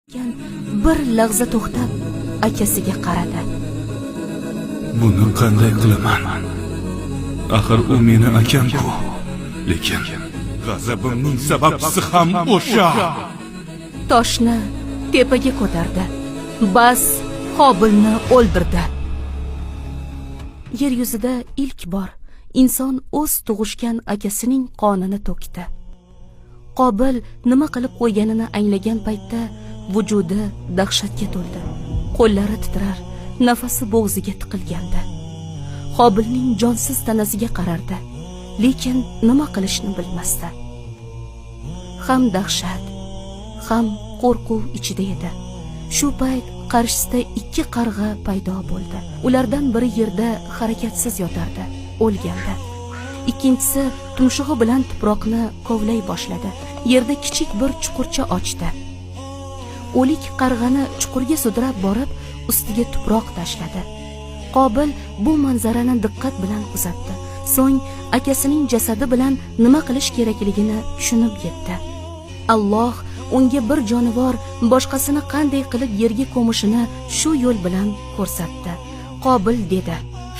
Bir lahza to'xtab akasiga qaradi. Buni qanday qilaman? Axir u meni akam-ku. Lekin g'azabimning sababchisi ham o'sha. Toshni tepaga ko'tardi. Bas Qobilni o'ldirdi. Yer yuzida ilk bor inson o'z tug'ishgan akasining qonini to'kdi. Qobil nima qilib qo'yganini anglagan paytda vujudi dahshatga to'ldi. Qo'llari titrar, nafasi bo'g'ziga tiqilgandi. Qobilning jonsiz tanasiga qarardi, lekin nima qilishni bilmasdi. Ham dahshat, ham qo'rquv ichida edi. Shu payt qarshisida ikki qarg'a paydo bo'ldi. Ulardan biri yerda harakatsiz yotardi, o'lgandi. Ikkinchisi tumshug'i bilan tuproqni kovlay boshladi. Yerda kichik bir chuqurcha ochdi. O'lik qarg'ani chuqurga sudrab borib, ustiga tuproq tashladi. Qobil bu manzarani diqqat bilan kuzatdi. So'ng akasining jasadi bilan nima qilish kerakligini tushunib yetdi. Alloh unga bir jonivor boshqasini qanday qilib yerga ko'mishini shu yo'l bilan ko'rsatdi. Qobil dedi: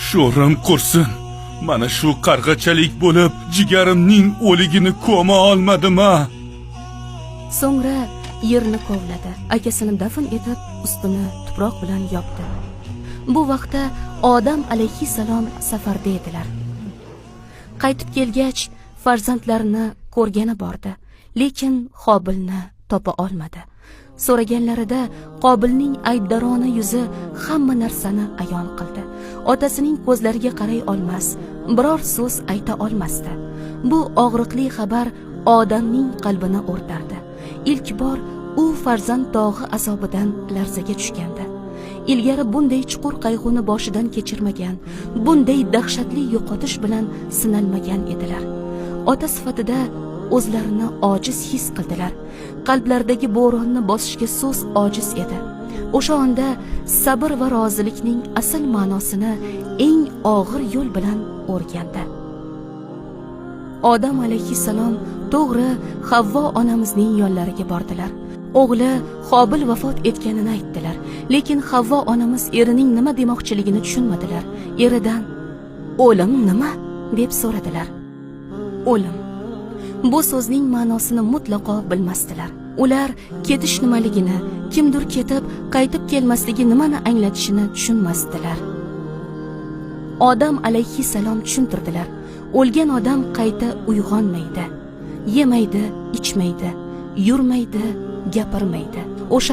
"Sho'rim qursin. Mana shu qarg'achalik bo'lib, jigarimning o'ligini ko'ma olmadim-a?" So'ngra yerni kovladi. Akasini dafn etib, ustini tuproq bilan yopdi. Bu vaqtda Odam alayhissalom safarda edilar. Qaytib kelgach, farzandlarini ko'rgani bordi, lekin Qobilni topa olmadi. So'raganlarida Qobilning aybdorona yuzi hamma narsani ayon qildi. Otasining ko'zlariga qaray olmas, biror so'z ayta olmasdi. Bu og'riqli xabar Odamning qalbini o'rtardi. İlk bor u farzand dog'i azobidan larzaga tushgandi. Ilgari bunday chuqur qayg'uni boshidan kechirmagan, bunday dahshatli yo'qotish bilan sinalmagan edilar. Ota sifatida o'zlarini ojiz his qildilar. Qalblaridagi bo'ronni bosishga so'z ojiz edi. O'sha onda sabr va rozilikning asl ma'nosini eng og'ir yo'l bilan o'rgandi. Odam alayhissalom to'g'ri Havvo onamizning yo'llariga bordilar. O'g'li Qobil vafot etganini aytdilar, lekin Havvo onamiz erining nima demoqchiligini tushunmadilar. Eridan "O'lim nima?" deb so'radilar. O'lim. Bu so'zning ma'nosini mutlaqo bilmasdilar. Ular ketish nimaligini, kimdir ketib, qaytib kelmasligi nimani anglatishini tushunmasdilar. Odam alayhissalom tushuntirdilar. O'lgan odam qayta uyg'onmaydi, yemaydi, ichmaydi, yurmaydi, gapirmaydi. O'sha